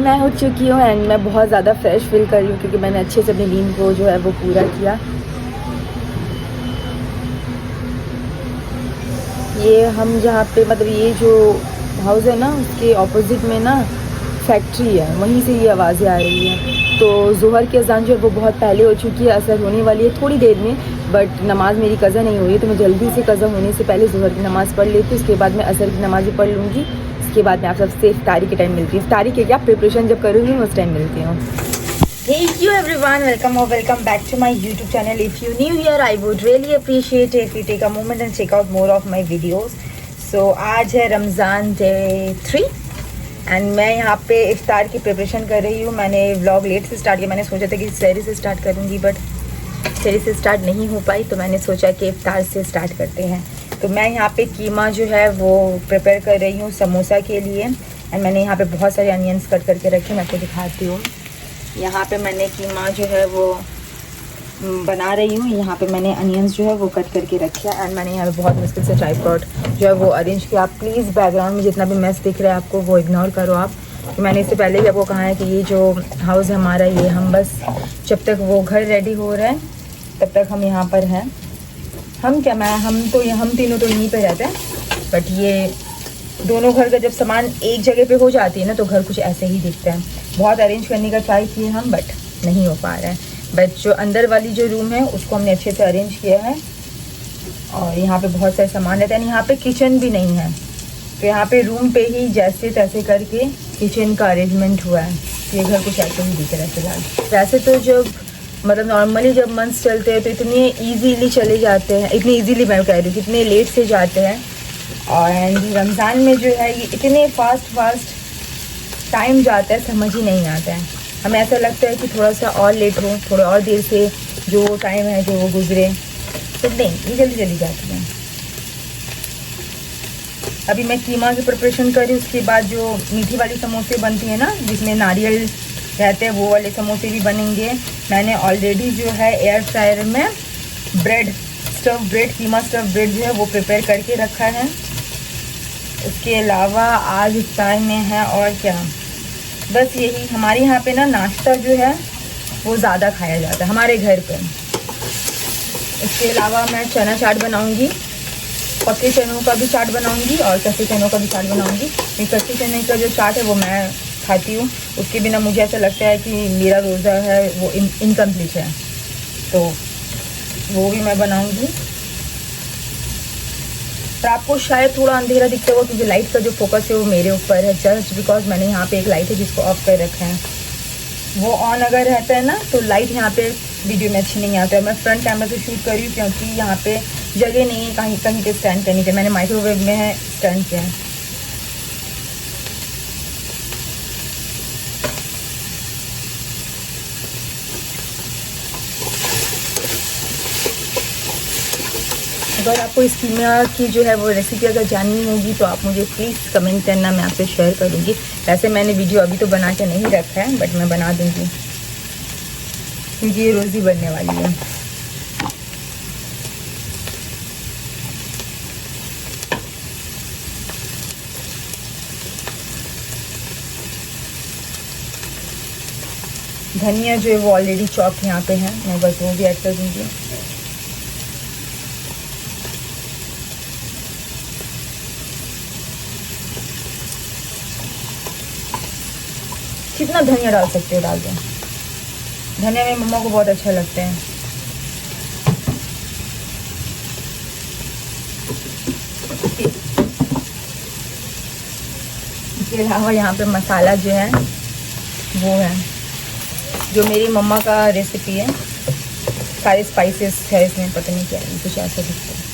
मैं उठ चुकी हूँ एंड मैं बहुत ज़्यादा फ्रेश फील कर रही हूँ क्योंकि मैंने अच्छे से अपनी नींद को जो है वो पूरा किया। ये हम जहाँ पे मतलब ये जो हाउस है ना उसके ऑपोजिट में ना फैक्ट्री है, वहीं से ये आवाज़ें आ रही हैं। तो ज़ोहर की अज़ान जो है वो बहुत पहले हो चुकी है, असर होने वाली है थोड़ी देर में, बट नमाज़ मेरी कज़ा नहीं हुई तो मैं जल्दी से कज़ा होने से पहले ज़ोहर की नमाज़ पढ़ लेती हूँ। उसके बाद मैं असर की नमाज़ भी पढ़ लूँगी। उसके बाद मैं आप सबसे इफ्तारी के टाइम मिलती हूँ। इफ्तारी के क्या प्रिपरेशन जब करूँगी मैं उस टाइम मिलती हूँ। Thank you everyone, welcome back to my YouTube channel. If you new here, I would really appreciate if you take a moment and check out more of my videos. So आज है Ramzan day 3 and मैं यहाँ पे इफ्तार की preparation कर रही हूँ। मैंने व्लॉग लेट से स्टार्ट किया, मैंने सोचा था कि सहरी से स्टार्ट करूँगी बट सहरी से स्टार्ट नहीं हो पाई, तो मैंने सोचा कि इफ्तार से स्टार्ट करते हैं। तो मैं यहाँ पे कीमा जो है वो प्रिपेयर कर रही हूँ समोसा के लिए एंड मैंने यहाँ पे बहुत सारे अनियंस कट करके रखे, मैं आपको दिखाती हूँ। यहाँ पे मैंने कीमा जो है वो बना रही हूँ। यहाँ पे मैंने अनियंस जो है वो कट करके रखे हैं एंड मैंने यहाँ पे बहुत मुश्किल से ट्राइपॉड जो है वो अरेंज किया। आप प्लीज़ बैकग्राउंड में जितना भी मैस दिख रहा है आपको वो इग्नोर करो आप। तो मैंने इससे पहले भी आपको कहा है कि ये जो हाउस है हमारा, ये हम बस जब तक वो घर रेडी हो रहा है तब तक हम यहाँ पर हैं। हम तीनों तो यहीं पर रहते हैं, बट ये दोनों घर का जब सामान एक जगह पे हो जाती है ना तो घर कुछ ऐसे ही दिखता है। बहुत अरेंज करने का ट्राई किए हम बट नहीं हो पा रहा है। बट जो अंदर वाली जो रूम है उसको हमने अच्छे से अरेंज किया है और यहाँ पे बहुत सारे सामान रहता है। यहाँ पे किचन भी नहीं है तो यहाँ पे रूम पे ही जैसे तैसे करके किचन का अरेंजमेंट हुआ है। ये घर कुछ ऐसे ही दिख रहा है फिलहाल। वैसे तो जब मतलब नॉर्मली जब मंथ्स चलते हैं तो इतने ईजीली चले जाते हैं, इतनी ईजीली मैं कह रही हूँ कितने लेट से जाते हैं, और रमज़ान में जो है ये इतने फास्ट टाइम जाता है समझ ही नहीं आता है। हमें ऐसा लगता है कि थोड़ा सा और लेट हो, थोड़ा और देर से जो टाइम है जो वो गुजरे, तो नहीं ये जल्दी जाती है। अभी मैं कीमा की प्रिपरेशन कर रही हूँ, उसके बाद जो मीठी वाली समोसे बनती है ना जिसमें नारियल रहते हैं वो वाले समोसे भी बनेंगे। मैंने ऑलरेडी जो है एयर फ्रायर में कीमा स्टफ ब्रेड जो है वो प्रिपेयर करके रखा है। उसके अलावा आज इफ्तार में है और क्या, बस यही। हमारे यहाँ पे ना नाश्ता जो है वो ज़्यादा खाया जाता है हमारे घर पे। इसके अलावा मैं चना चाट बनाऊँगी, पके चनों का भी चाट बनाऊँगी और कच्चे चनों का भी चाट बनाऊँगी। ये कच्चे चने का जो चाट है वो मैं खाती हूँ, उसके बिना मुझे ऐसा लगता है कि मेरा रोज़ा है वो इनकम्प्लीट है, तो वो भी मैं बनाऊँगी। पर आपको शायद थोड़ा अंधेरा दिखता होगा क्योंकि लाइट का जो फोकस है वो मेरे ऊपर है, जस्ट बिकॉज मैंने यहाँ पे एक लाइट है जिसको ऑफ कर रखा है। वो ऑन अगर रहता है ना तो लाइट यहाँ पे वीडियो में अच्छी नहीं आता है। मैं फ्रंट कैमरा से शूट कर रही हूँ क्योंकि यहाँ पे जगह नहीं है कहीं पे स्टैंड करने के। मैंने माइक्रोवेव में है स्टैंड किया है। अगर आपको इस कीमा की जो है वो रेसिपी अगर जाननी होगी तो आप मुझे प्लीज़ कमेंट करना, मैं आपसे शेयर करूँगी। वैसे मैंने वीडियो अभी तो बना के नहीं रखा है बट मैं बना दूँगी क्योंकि ये रोज़ ही बनने वाली है। धनिया जो है वो ऑलरेडी चॉप यहाँ पे है, मैं बस वो भी ऐड कर दूँगी। कितना धनिया डाल सकते हो डाल दो, धनिया मेरी मम्मा को बहुत अच्छा लगता है। इसके अलावा यहाँ पे मसाला जो है वो है जो मेरी मम्मा का रेसिपी है, सारे स्पाइसेस है इसमें, पता नहीं क्या है, कुछ ऐसा दिखता है।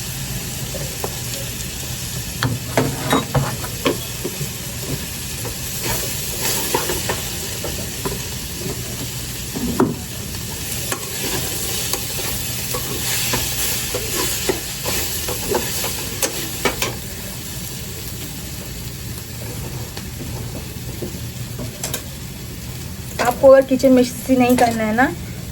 आपको अगर किचन में से नहीं करना है ना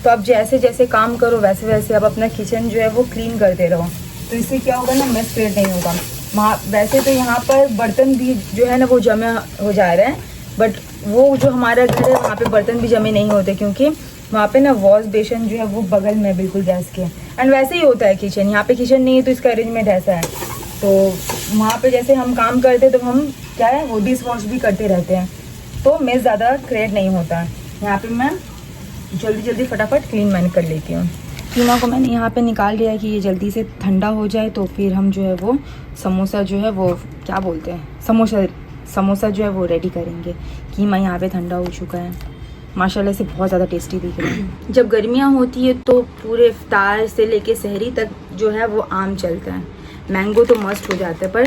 तो आप जैसे जैसे काम करो वैसे वैसे आप अपना किचन जो है वो क्लीन करते रहो, तो इससे क्या होगा ना मेस क्रिएट नहीं होगा। वैसे तो यहाँ पर बर्तन भी जो है ना वो जमा हो जा रहे हैं, बट वो जो हमारा घर है वहाँ पे बर्तन भी जमे नहीं होते, क्योंकि वहाँ पे ना वॉश बेसन जो है वो बगल में बिल्कुल गैस के। एंड वैसे ही होता है किचन, यहाँ पे किचन नहीं है तो इसका अरेंजमेंट ऐसा है। तो वहाँ पे जैसे हम काम करते हैं तो हम क्या है वो डिश वॉश भी करते रहते हैं, तो मेस ज़्यादा क्रिएट नहीं होता है। यहाँ पे मैं जल्दी जल्दी फटाफट क्लीन मैंने कर लेती हूँ। कीमा को मैंने यहाँ पे निकाल लिया है कि ये जल्दी से ठंडा हो जाए, तो फिर हम जो है वो समोसा जो है वो क्या बोलते हैं समोसा जो है वो रेडी करेंगे। कीमा यहाँ पे ठंडा हो चुका है, माशाल्लाह से बहुत ज़्यादा टेस्टी दिख रहा है। जब गर्मियाँ होती है तो पूरे इफ्तार से लेके सहरी तक जो है वो आम चलता है, मैंगो तो मस्ट हो जाता है, पर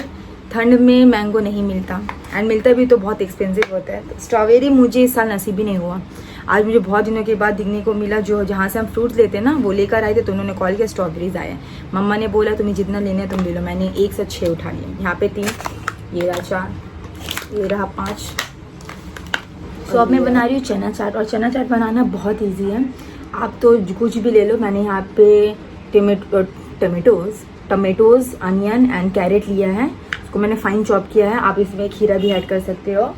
ठंड में मैंगो नहीं मिलता, एंड मिलता भी तो बहुत एक्सपेंसिव होता है। तो स्ट्रॉबेरी मुझे इस साल नसीब ही नहीं हुआ। आज मुझे बहुत दिनों के बाद दिखने को मिला, जो जहाँ से हम फ्रूट्स लेते हैं ना वो लेकर आए थे, तो उन्होंने कॉल किया स्ट्रॉबेरीज आए। मम्मा ने बोला तुम्हें जितना लेना है तुम ले लो, मैंने 1 से 6 उठा लिए। यहाँ पे 3, ये रहा 4, ये रहा 5। तो अब मैं बना रही हूँ चना चाट, और चना चाट बनाना बहुत ईजी है, आप तो कुछ भी ले लो। मैंने यहाँ पे टमेटोज़, अनियन एंड कैरेट लिया है, उसको मैंने फाइन चॉप किया है। आप इसमें खीरा भी ऐड कर सकते हो।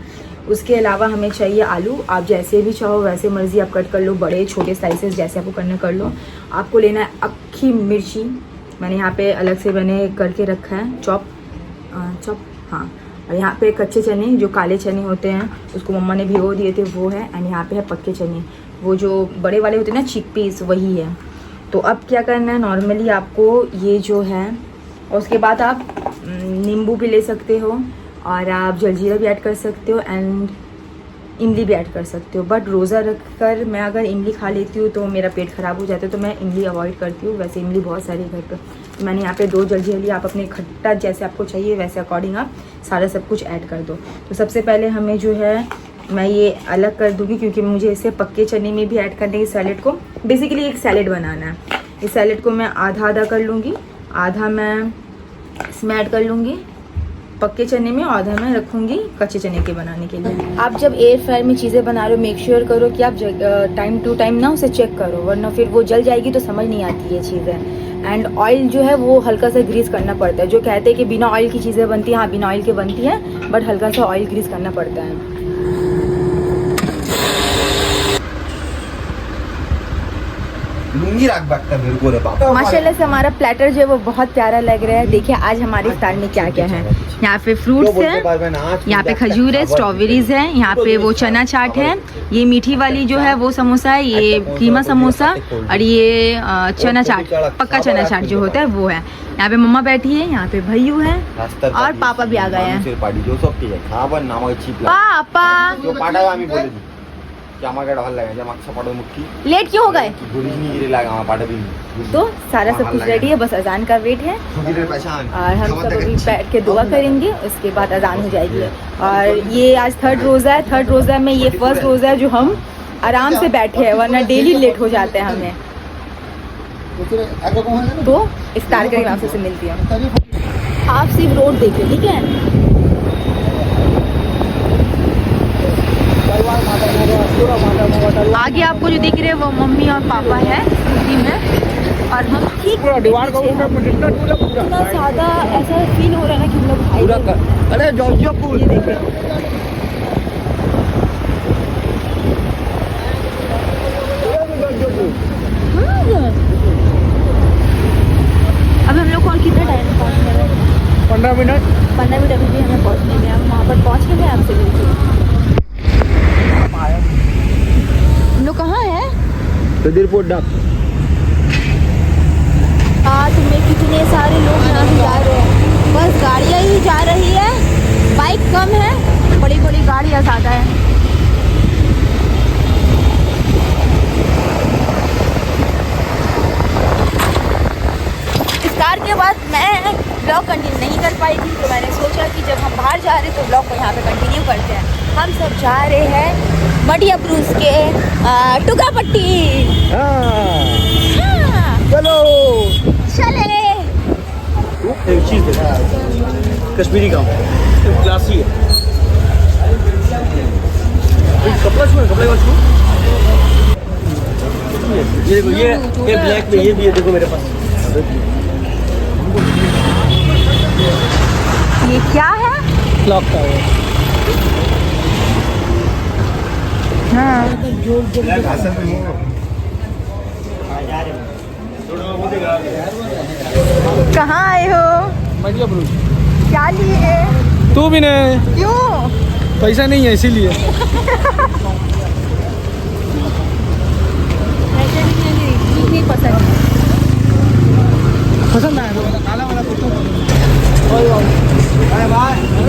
उसके अलावा हमें चाहिए आलू, आप जैसे भी चाहो वैसे मर्ज़ी आप कट कर लो, बड़े छोटे स्लाइसेस जैसे आपको करना कर लो। आपको लेना है अक्खी मिर्ची, मैंने यहाँ पे अलग से मैंने करके रखा है चॉप हाँ। और यहाँ पे कच्चे चने, जो काले चने होते हैं उसको मम्मा ने भिगो दिए थे, वो है। एंड यहाँ पे है पक्के चने, वो जो बड़े वाले होते हैं ना चिक पीस, वही है। तो अब क्या करना है, नॉर्मली आपको ये जो है, और उसके बाद आप नींबू भी ले सकते हो, और आप जलजीरा भी ऐड कर सकते हो, एंड इमली भी ऐड कर सकते हो। बट रोज़ा रख कर मैं अगर इमली खा लेती हूँ तो मेरा पेट ख़राब हो जाता है, तो मैं इमली अवॉइड करती हूँ। वैसे इमली बहुत सारी घर पर, तो मैंने यहाँ पे 2 जलजीरा लिया। आप अपने खट्टा जैसे आपको चाहिए वैसे अकॉर्डिंग आप सारा सब कुछ ऐड कर दो। तो सबसे पहले हमें जो है मैं ये अलग कर दूँगी, क्योंकि मुझे इसे पक्के चने में भी ऐड करने की सैलेड को, बेसिकली एक सैलेड बनाना है। इस सैलेड को मैं आधा आधा कर लूँगी, आधा मैं इसमें ऐड कर लूँगी पक्के चने में, आधा मैं रखूँगी कच्चे चने के बनाने के लिए। आप जब एयर फ्रायर में चीज़ें बना रहे हो, मेक श्योर करो कि आप टाइम टू टाइम ना उसे चेक करो, वरना फिर वो जल जाएगी तो समझ नहीं आती ये चीज़ें। एंड ऑयल जो है वो हल्का सा ग्रीस करना पड़ता है। जो कहते हैं कि बिना ऑयल की चीज़ें बनती हैं, हाँ बिना ऑयल के बनती है, बट हल्का सा ऑयल ग्रीस करना पड़ता है। माशाल्लाह से हमारा प्लेटर जो है वो बहुत प्यारा लग रहा है। देखिए आज हमारे इफ्तार में क्या क्या है। यहाँ पे फ्रूट्स है, यहाँ पे खजूर है, स्ट्रॉबेरीज है, यहाँ पे वो चना चाट है, ये मीठी वाली जो है वो समोसा है, ये कीमा समोसा, और ये चना चाट, पक्का चना चाट जो होता है वो है। यहाँ पे मम्मा बैठी है, यहाँ पे भैयू है, और पापा भी आ गए हैं। पापा लेट क्यों हो गए? तो सारा सब कुछ रेडी है, बस अजान का वेट है, और हम सब अभी बैठ के दुआ करेंगे, उसके बाद अजान हो जाएगी। और ये आज 3rd रोज़ा है, 3rd रोज़ा में ये 1st रोज़ा है जो हम आराम से बैठे हैं, वरना डेली लेट हो जाते हैं हमें। तो इफ्तार करेंगे, आपसे मिलती हूँ। आप सिर्फ रोड देखिए, ठीक है? आगे आपको जो दिख रहे हैं वो मम्मी और पापा है स्कूटी में, और हम ठीक इतना ज़्यादा ऐसा फील हो रहा है ना कि हम लोग भाई। अरे ये देखें, अब हम लोग को और कितना टाइम है पहुँचने में? 15 मिनट। 15 मिनट अभी भी हमें पहुँचने में, हम वहाँ पर पहुँच के गए आपसे बिल्कुल। हम लोग कहाँ है? तुम्हें कितने सारे लोग यहाँ से जा रहे हैं, बस गाड़ियाँ ही जा रही है, बाइक कम है, बड़ी बड़ी गाड़ियाँ ज़्यादा है। इफ्तार के बाद मैं ब्लॉग कंटिन्यू नहीं कर पाई थी, तो मैंने सोचा कि जब हम बाहर जा रहे तो ब्लॉग को यहाँ पे कंटिन्यू करते हैं। हम सब जा रहे हैं मटिया ब्रूस के टुकापट्टी। चलो चले। एक चीज कश्मीरी काम क्लासी है। कपड़ा छू, कपड़े का छू। ये देखो, ये ब्लैक में ये भी है, देखो मेरे पास। ये क्या है? क्लॉक का है। हाँ कहाँ आए हो? मटिया ब्रूज। क्या लिए? तू भी नहीं, क्यों? पैसा नहीं है इसीलिए। नहीं पसंद। पसंद आया तो काला वाला कुत्ता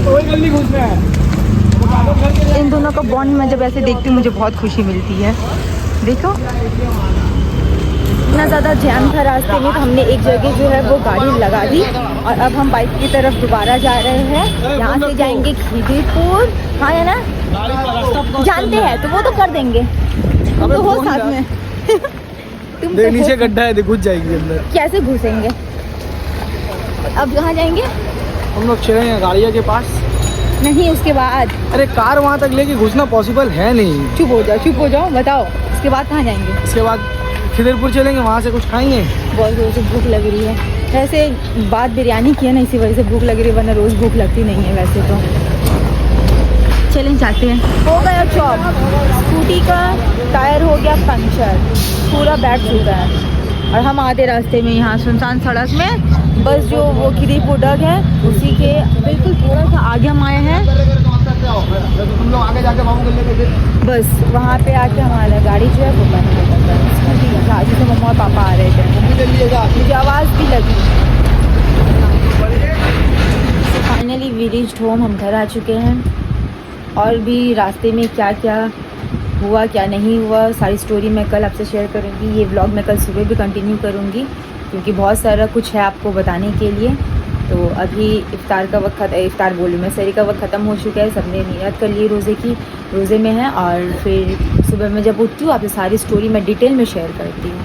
तो वही गली घुसना है। इन दोनों का बॉन्ड में जब ऐसे देखती हूँ मुझे बहुत खुशी मिलती है। देखो इतना ज़्यादा जैम था रास्ते में, तो हमने एक जगह जो है वो गाड़ी लगा दी और अब हम बाइक की तरफ दोबारा जा रहे हैं। यहाँ से जाएंगे खीदीपुर, हाँ है ना, जानते हैं तो वो तो कर देंगे, तुम तो हो साथ में। तुम देख तो नीचे हो। गड्ढा है, देख घुस जाएगी अंदर। कैसे घुसेंगे? अब कहाँ जाएंगे? हम लोग चलेंगे गाड़िया के पास। नहीं उसके बाद। अरे कार वहाँ तक लेके घुसना पॉसिबल है नहीं। चुप हो जाओ, बताओ उसके बाद कहाँ जाएंगे? इसके बाद खिदरपुर चलेंगे, वहाँ से कुछ खाएंगे। बहुत जोर से भूख लग रही है। वैसे बात बिरयानी की है ना, इसी वजह से भूख लग रही है, वरना रोज़ भूख लगती नहीं है वैसे तो। चलें जाते हैं। हो गया चौक, स्कूटी का टायर हो गया पंचर, पूरा बैठ चुका है और हम आधे रास्ते में यहाँ सुनसान सड़क में, बस जो वो खीदीपुर डग है उसी के बिल्कुल थोड़ा सा आगे हम आए हैं। तुम लोग आगे जाके बाबू कर लेंगे। बस वहाँ पे आके हमारा गाड़ी जो है वो बंद हो जाता है। स्कूटी जहाँ जिसे मम्मा और पापा आ रहे थे, मुझे आवाज़ भी लगी। फाइनली वी रीच्ड होम, हम घर आ चुके हैं और भी रास्ते में क्या क्या हुआ क्या नहीं हुआ सारी स्टोरी मैं कल आपसे शेयर करूँगी। ये व्लॉग मैं कल सुबह भी कंटिन्यू करूँगी क्योंकि बहुत सारा कुछ है आपको बताने के लिए। तो अभी इफ्तार का वक्त, इफ्तार बोलूँ मैं, सहरी का वक्त ख़त्म हो चुका है। सबने नियत कर ली रोज़े की, रोज़े में है और फिर सुबह में जब उठती हूँ आपसे सारी स्टोरी मैं डिटेल में शेयर करती हूँ।